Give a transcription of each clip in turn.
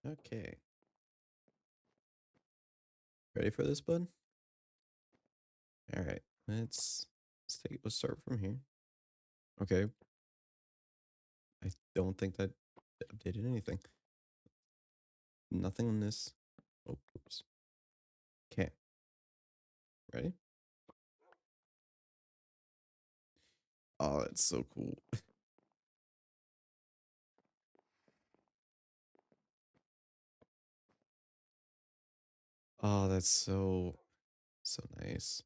Okay. Ready for this, bud? All right. Let's start from here. Okay. I don't think that updated anything. Nothing on this. Oh, oops. Okay. Ready? Oh, that's so cool. Oh, that's so nice.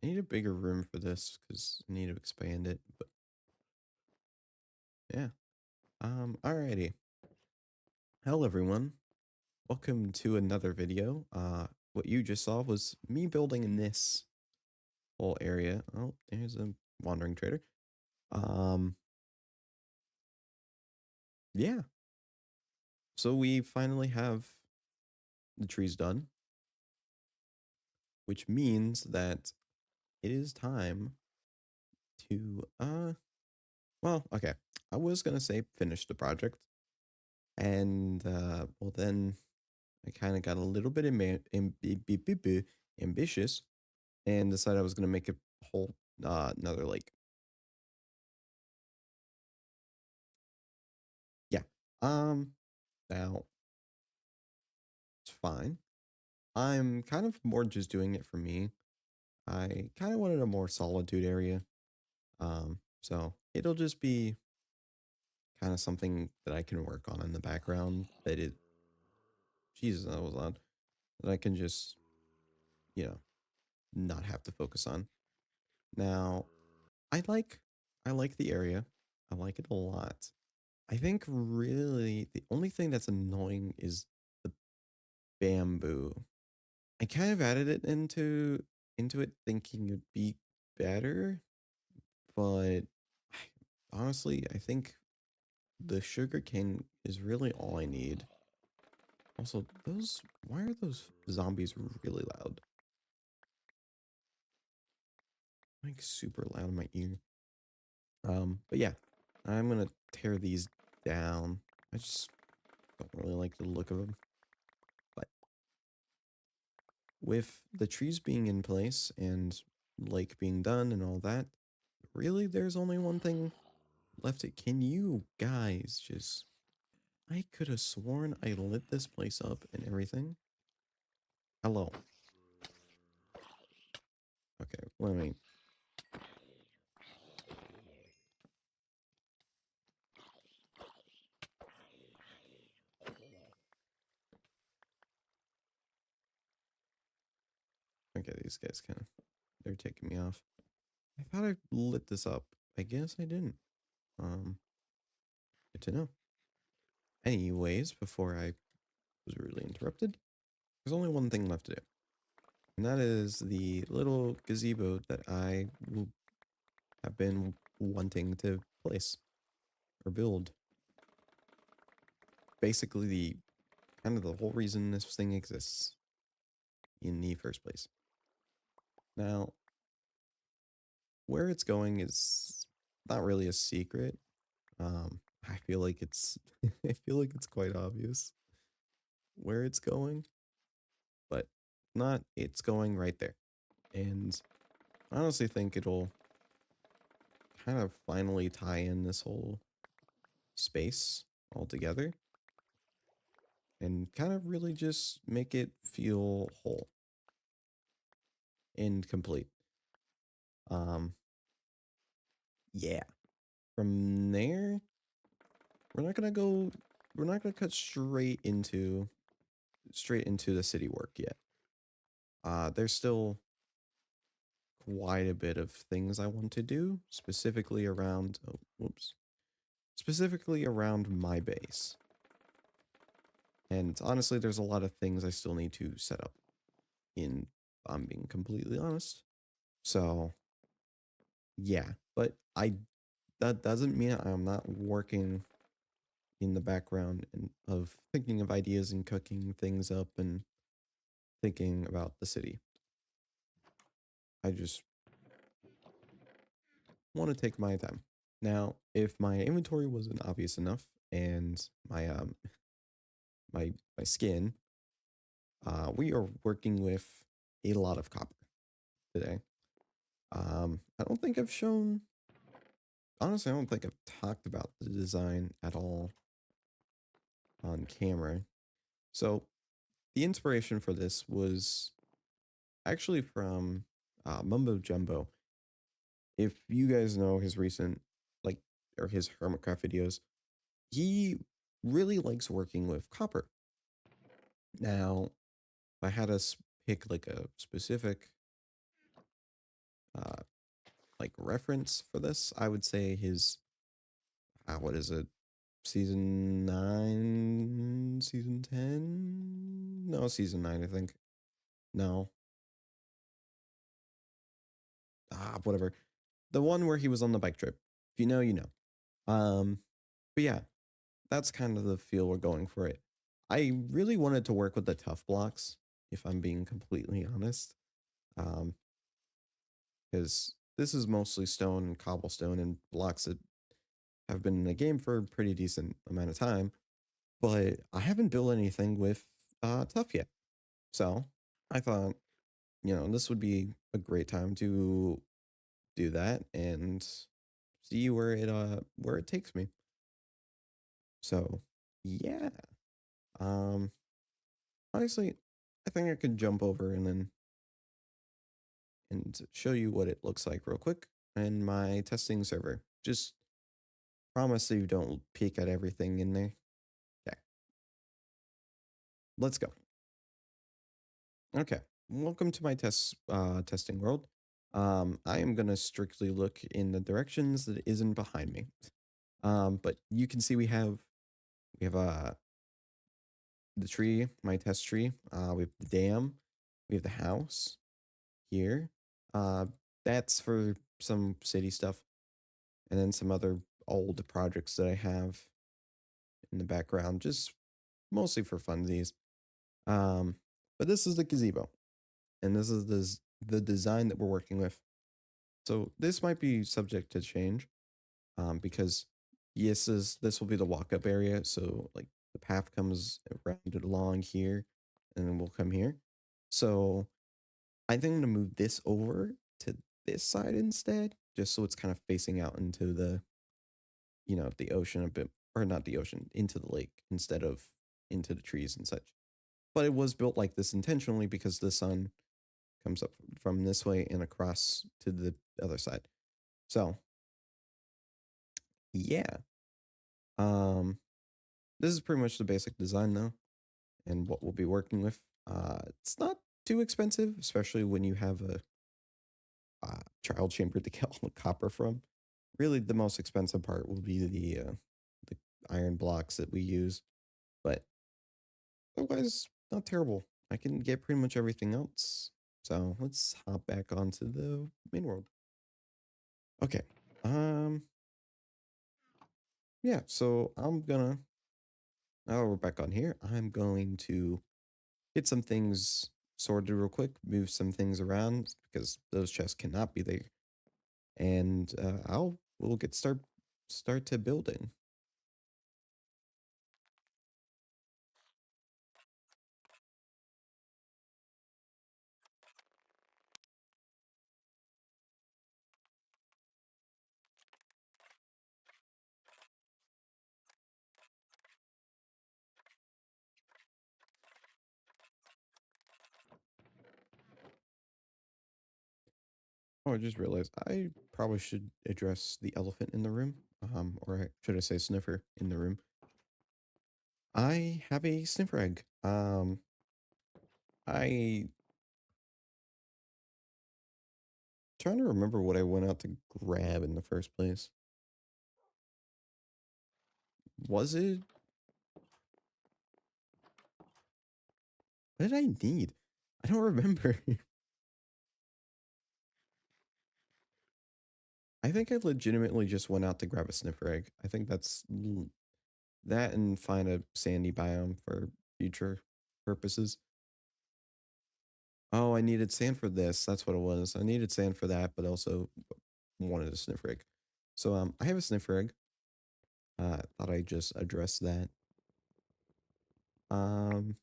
I need a bigger room for this because I need to expand it. But yeah. Alrighty. Hello everyone. Welcome to another video. What you just saw was me building in this whole area. Oh, there's a wandering trader. Um, yeah. So we finally have the trees done, which means that it is time to well, okay. I was gonna say finish the project, and well then I kind of got a little bit ambitious and decided I was gonna make a whole another lake. Yeah. Um. Now it's fine. I'm kind of more just doing it for me. I kind of wanted a more solitude area. So it'll just be kind of something that I can work on in the background. Jesus, that was loud. That I can just, you know, not have to focus on. Now, I like, I like the area. I like it a lot. I think really the only thing that's annoying is the bamboo. I kind of added it into it thinking it'd be better, but honestly, I think the sugar cane is really all I need. Also, why are those zombies really loud? Like super loud in my ear. But yeah, I'm gonna tear these down. I just don't really like the look of them. But with the trees being in place and lake being done and all that, really there's only one thing left. Can you guys just I could have sworn I lit this place up and everything. Hello. Okay, let me. Okay, these guys kind of. They're taking me off. I thought I lit this up. I guess I didn't. Um, Good to know. Anyways, before I was rudely interrupted, there's only one thing left to do. And that is the little gazebo that I have been wanting to place or build. Basically, the kind of the whole reason this thing exists in the first place. Now, where it's going is not really a secret. I feel like it's I feel like it's quite obvious where it's going, but not it's going right there. And I honestly think it'll kind of finally tie in this whole space all together and kind of really just make it feel whole and complete. Um, yeah. From there, we're not gonna go. We're not gonna cut straight into the city work yet. There's still quite a bit of things I want to do, specifically around. Oh, whoops. Specifically around my base. And honestly, there's a lot of things I still need to set up in, I'm being completely honest. So, yeah, but that doesn't mean I'm not working in the background and of thinking of ideas and cooking things up and thinking about the city. I just want to take my time. Now, if my inventory wasn't obvious enough and my my skin, we are working with a lot of copper today. I don't think I've shown, honestly, I don't think I've talked about the design at all on camera. So the inspiration for this was actually from Mumbo Jumbo. If you guys know his recent, like, or his Hermitcraft videos, he really likes working with copper. Now, if I had to pick like a specific uh, like reference for this, I would say his what is it? Season 9, season 10? No, season 9, I think. No. Whatever. The one where he was on the bike trip. If you know, you know. Um, but yeah, that's kind of the feel we're going for it. I really wanted to work with the tough blocks, if I'm being completely honest. Um, because this is mostly stone and cobblestone and blocks that have been in the game for a pretty decent amount of time, but I haven't built anything with tough yet. So I thought, this would be a great time to do that and see where it takes me. So yeah. Um Honestly, I think I could jump over and show you what it looks like real quick in my testing server. Just promise that you don't peek at everything in there. Okay, let's go. Okay, welcome to my testing world. I am gonna strictly look in the directions that isn't behind me. But you can see we have the tree, my test tree. We have the dam, we have the house here. Uh, that's for some city stuff, and then some other old projects that I have in the background, just mostly for funsies. Um, but this is the gazebo, and this is the design that we're working with. So this might be subject to change, because this will be the walk up area. So like the path comes rounded along here, and then we'll come here. So I think I'm gonna move this over to this side instead, just so it's kind of facing out into the ocean a bit, or not the ocean, into the lake instead of into the trees and such. But it was built like this intentionally because the sun comes up from this way and across to the other side. So yeah, um, this is pretty much the basic design though, and what we'll be working with. It's not too expensive, especially when you have a child chamber to get all the copper from. Really, the most expensive part will be the iron blocks that we use, but otherwise, not terrible. I can get pretty much everything else. So let's hop back onto the main world. Okay. Um. Yeah. So now we're back on here. I'm going to get some things sorted real quick, move some things around because those chests cannot be there, and we'll get start to building. Oh, I just realized I probably should address the elephant in the room. Or should I say sniffer in the room? I have a sniffer egg. I trying to remember what I went out to grab in the first place. Was it? What did I need? I don't remember. I think I legitimately just went out to grab a sniffer egg. I think that and find a sandy biome for future purposes. Oh, I needed sand for this. That's what it was. I needed sand for that, but also wanted a sniffer egg. So I have a sniffer egg. Thought I just addressed that. Um,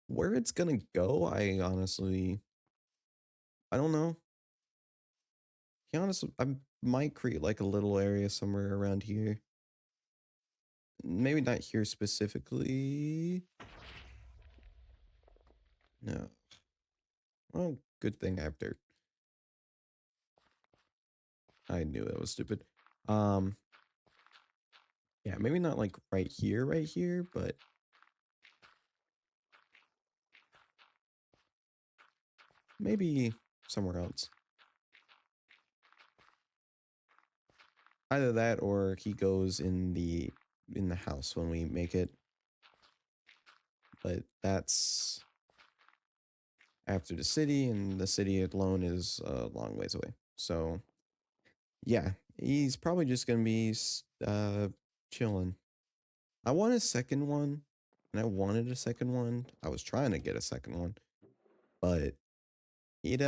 where it's gonna go, I don't know. Be honest, I might create like a little area somewhere around here. Maybe not here specifically. No. Well, good thing I have dirt. I knew that was stupid. Um, yeah, maybe not like right here, but maybe somewhere else. Either that or he goes in the house when we make it. But that's after the city, and the city alone is a long ways away. So yeah, he's probably just gonna be chilling. I want a second one, and I wanted a second one. I was trying to get a second one, but it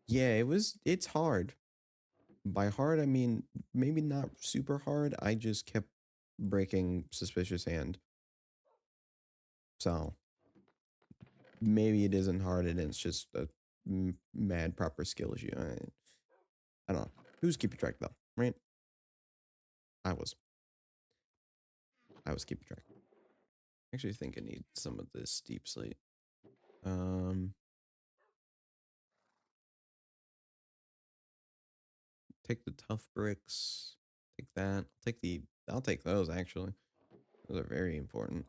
yeah, it's hard. By hard I mean maybe not super hard. I just kept breaking suspicious hand. So maybe it isn't hard and it's just a mad proper skill issue. I don't know. Who's keeping track though, right? I was. I was keeping track. Actually, I think I need some of this deep slate. Um, take the tough bricks. Take that. I'll take those actually. Those are very important.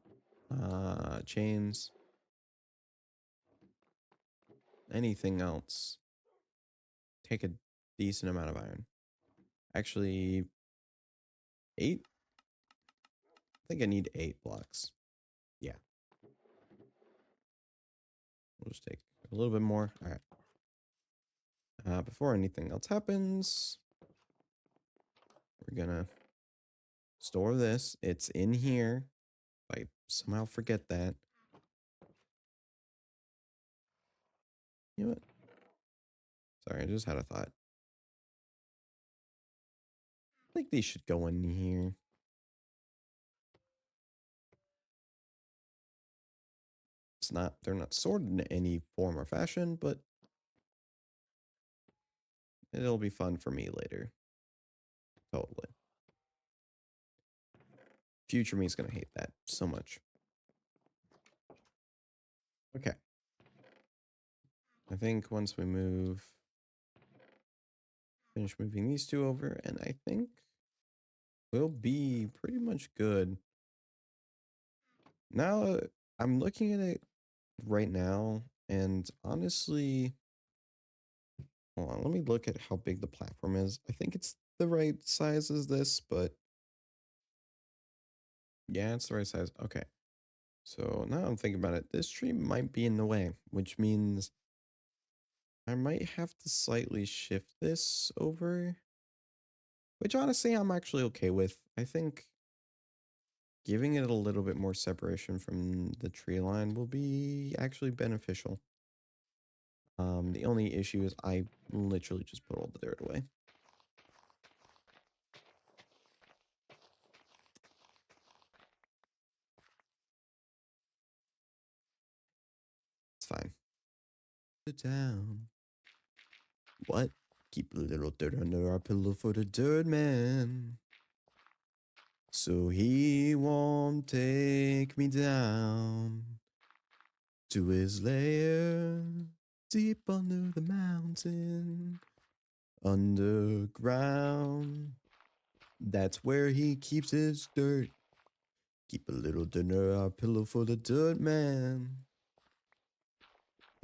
Chains. Anything else? Take a decent amount of iron. Actually, 8. I think I need 8 blocks. Yeah. We'll just take a little bit more. All right. Before anything else happens, we're gonna store this. It's in here. If I somehow forget that. You know what? Sorry, I just had a thought. I think these should go in here. They're not sorted in any form or fashion, but it'll be fun for me later. Totally. Future me is gonna hate that so much. Okay. I think once we finish moving these two over, and I think we'll be pretty much good. Now, I'm looking at it right now, and honestly, hold on, let me look at how big the platform is. I think it's the right size as this, but yeah, it's the right size. Okay. So now I'm thinking about it. This tree might be in the way, which means I might have to slightly shift this over, which honestly I'm actually okay with. I think giving it a little bit more separation from the tree line will be actually beneficial. The only issue is I literally just put all the dirt away. It's fine. Sit down. What? Keep a little dirt under our pillow for the dirt man, so he won't take me down to his lair deep under the mountain, underground. That's where he keeps his dirt. Keep a little dirt under our pillow for the dirt man,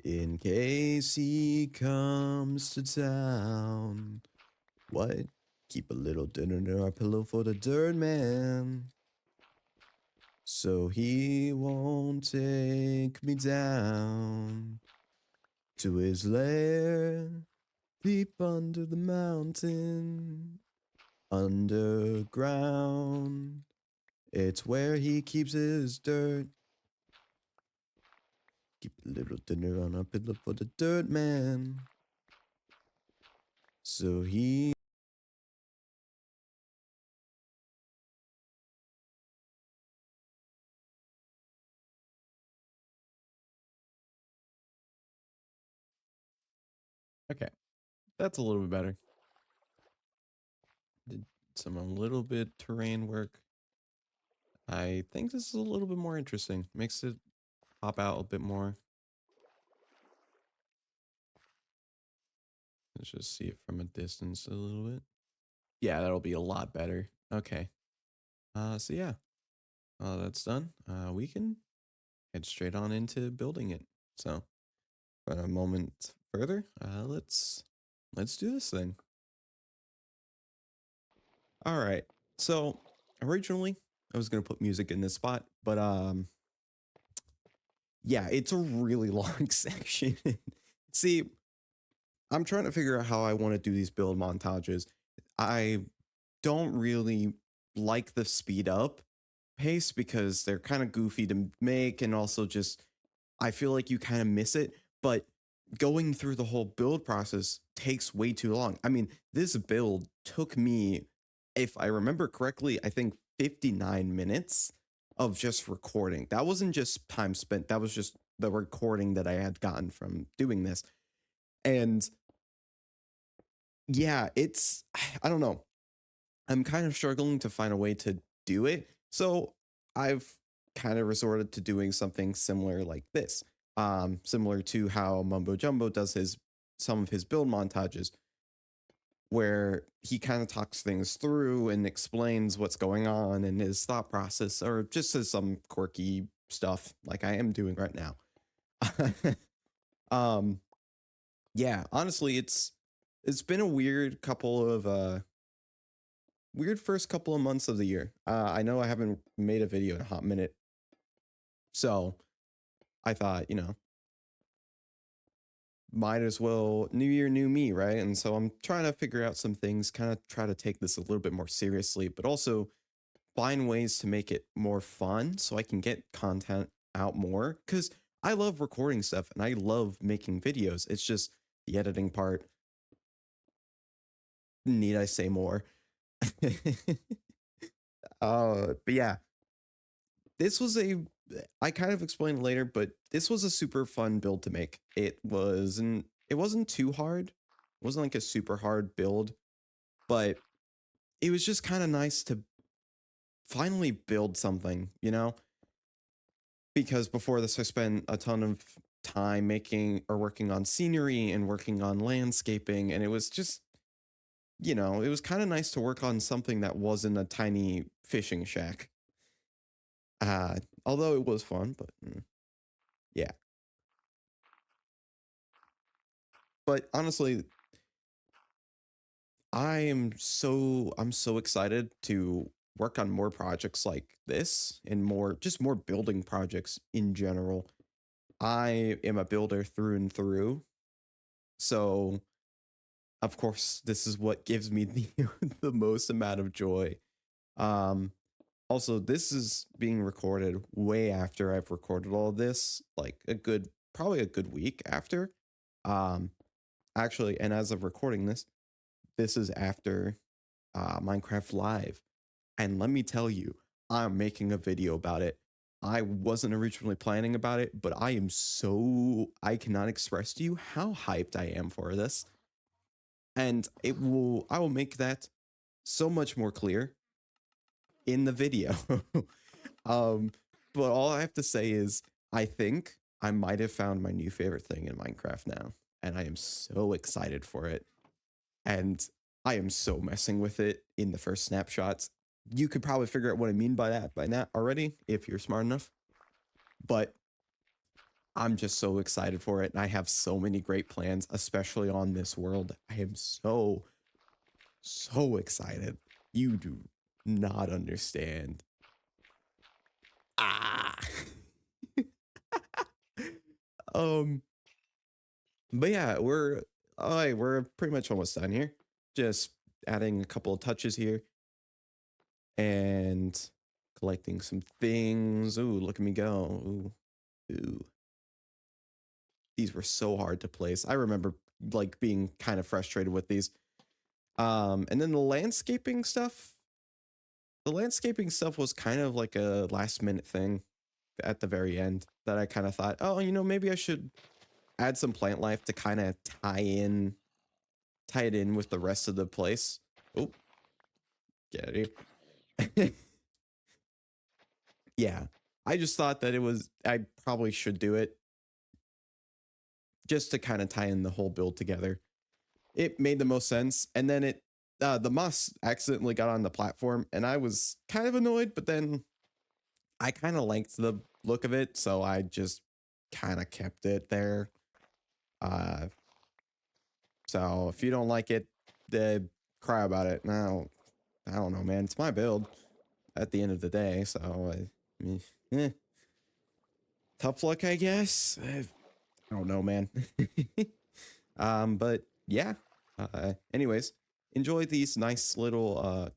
in case he comes to town. What? Keep a little dirt under our pillow for the dirt man, so he won't take me down to his lair deep under the mountain, underground. It's where he keeps his dirt. Keep a little dinner on our pillow for the dirt man, so he Okay, that's a little bit better. Did some a little bit terrain work. I think this is a little bit more interesting. Makes it pop out a bit more. Let's just see it from a distance a little bit. Yeah, that'll be a lot better. Okay. So yeah, that's done. We can head straight on into building it. So, for a moment further, let's do this thing. All right. So, originally, I was gonna put music in this spot, but yeah, it's a really long section. See, I'm trying to figure out how I want to do these build montages. I don't really like the speed up pace because they're kind of goofy to make, and also just I feel like you kind of miss it. But going through the whole build process takes way too long. I mean, this build took me, if I remember correctly, I think 59 minutes of just recording. That wasn't just time spent, that was just the recording that I had gotten from doing this. And yeah, it's, I don't know. I'm kind of struggling to find a way to do it. So I've kind of resorted to doing something similar like this. Similar to how Mumbo Jumbo does his some of his build montages, where he kind of talks things through and explains what's going on in his thought process, or just says some quirky stuff like I am doing right now. um, yeah, honestly, it's been a weird first couple of months of the year. I know I haven't made a video in a hot minute, so I thought, might as well new year, new me, right? And so I'm trying to figure out some things, kind of try to take this a little bit more seriously, but also find ways to make it more fun so I can get content out more. Because I love recording stuff and I love making videos. It's just the editing part. Need I say more? But yeah, this was a I kind of explained later, but this was a super fun build to make. It wasn't too hard. It wasn't like a super hard build, but it was just kind of nice to finally build something, Because before this I spent a ton of time making or working on scenery and working on landscaping, and it was just, it was kind of nice to work on something that wasn't a tiny fishing shack. Uh Although it was fun, but yeah. But honestly, I'm so excited to work on more projects like this and more building projects in general. I am a builder through and through. So, of course, this is what gives me the the most amount of joy. Um Also, this is being recorded way after I've recorded all of this, like probably a good week after. Um Actually, and as of recording this is after Minecraft Live. And let me tell you, I'm making a video about it. I wasn't originally planning about it, but I cannot express to you how hyped I am for this. And I will make that so much more clear in the video. um, but all I have to say is, I think I might have found my new favorite thing in Minecraft now. And I am so excited for it. And I am so messing with it in the first snapshots. You could probably figure out what I mean by that by now already if you're smart enough. But I'm just so excited for it, and I have so many great plans, especially on this world. I am so excited. You do not understand. Ah. um. But yeah, we're pretty much almost done here. Just adding a couple of touches here and collecting some things. Ooh, look at me go. Ooh. These were so hard to place. I remember like being kind of frustrated with these. And then the landscaping stuff was kind of like a last minute thing at the very end that I kind of thought, oh, maybe I should add some plant life to kind of tie it in with the rest of the place. Oh, get it here. Yeah. I just thought that I probably should do it just to kind of tie in the whole build together. It made the most sense. And then the moss accidentally got on the platform and I was kind of annoyed, but then I kind of liked the look of it. So I just kind of kept it there. Uh, so if you don't like it, cry about it. Now, I don't know, man. It's my build at the end of the day. So, eh, tough luck, I guess. I don't know, man. But yeah. Anyways, enjoy these nice little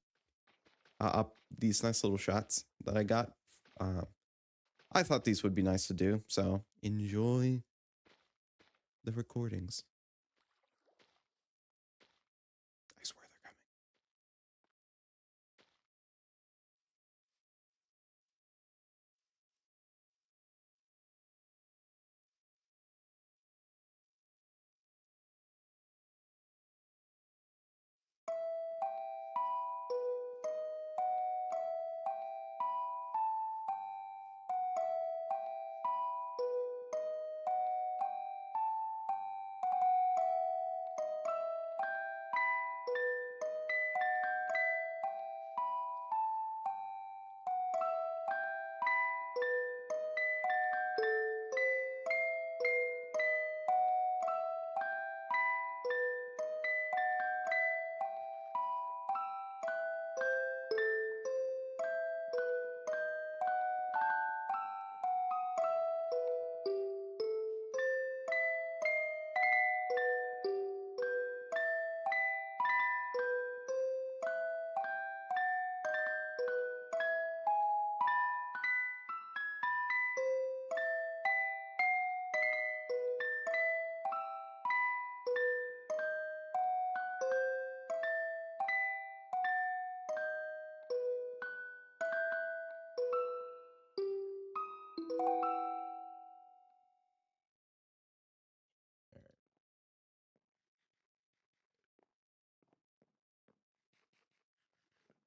shots that I got. Um, I thought these would be nice to do, so enjoy the recordings. I swear they're coming.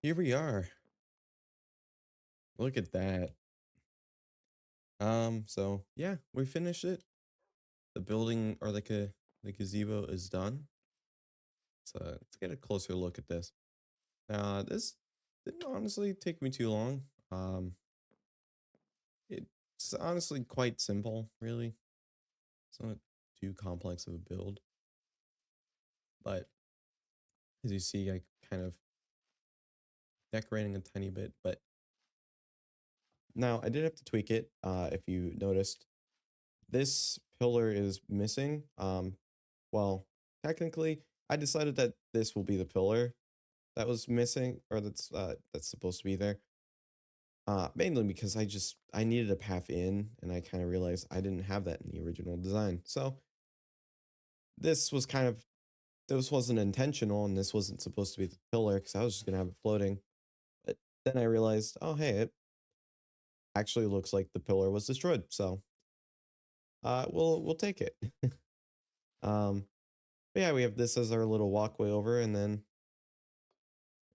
Here we are. Look at that. So yeah, we finished it. The building or the gazebo is done. So let's get a closer look at this. This didn't honestly take me too long. It's honestly quite simple, really. It's not too complex of a build, but as you see, I kind of decorating a tiny bit, but now I did have to tweak it. If you noticed, this pillar is missing. Well, technically, I decided that this will be the pillar that was missing, or that's supposed to be there. Mainly because I needed a path in, and I kind of realized I didn't have that in the original design. So this was kind of this wasn't intentional, and this wasn't supposed to be the pillar because I was just gonna have it floating. But then I realized, oh hey, it actually looks like the pillar was destroyed. So we'll take it. um, but yeah, we have this as our little walkway over, and then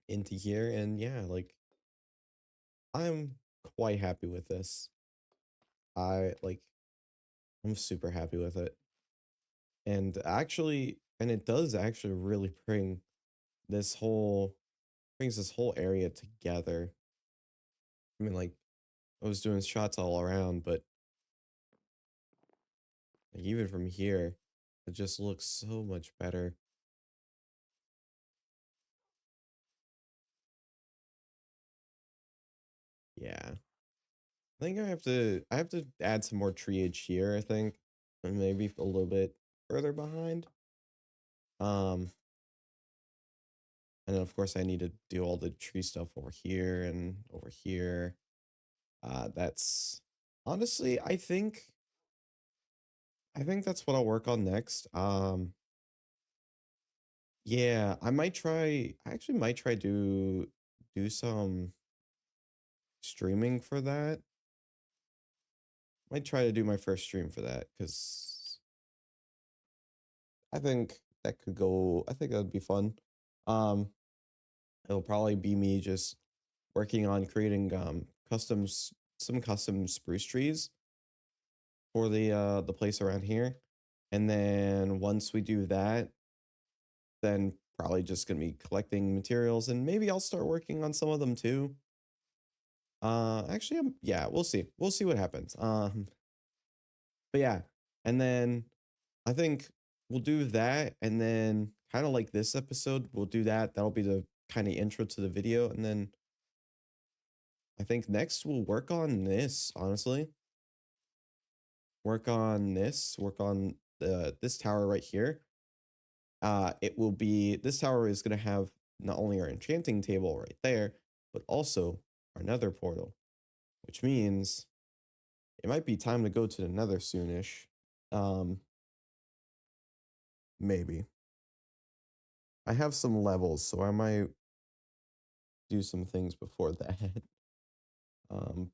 into here, and yeah, like I'm quite happy with this. I like I'm super happy with it. And it does actually really this whole brings this whole area together. I mean, like I was doing shots all around, but like, even from here, it just looks so much better. Yeah. I think I have to add some more treeage here, I think. And maybe a little bit further behind. Um, and then of course I need to do all the tree stuff over here and over here. That's honestly, I think that's what I'll work on next. Yeah, I actually might try do some streaming for that. Might try to do my first stream for that because I think that could go. I think that'd be fun. Um, it'll probably be me just working on creating some custom spruce trees for the place around here. And then once we do that, then probably just gonna be collecting materials and maybe I'll start working on some of them too. Actually, yeah, we'll see. We'll see what happens. But yeah, and then I think we'll do that, and then kind of like this episode, we'll do that. That'll be the kind of intro to the video, and then I think next we'll work on this. Honestly, work on the this tower right here. It will be this tower is gonna have not only our enchanting table right there, but also our nether portal, which means it might be time to go to the nether soonish. Um, maybe. I have some levels, so I might do some things before that.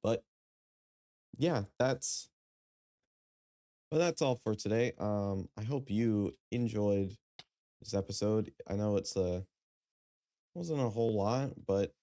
But yeah, that's all for today. I hope you enjoyed this episode. I know it's wasn't a whole lot, but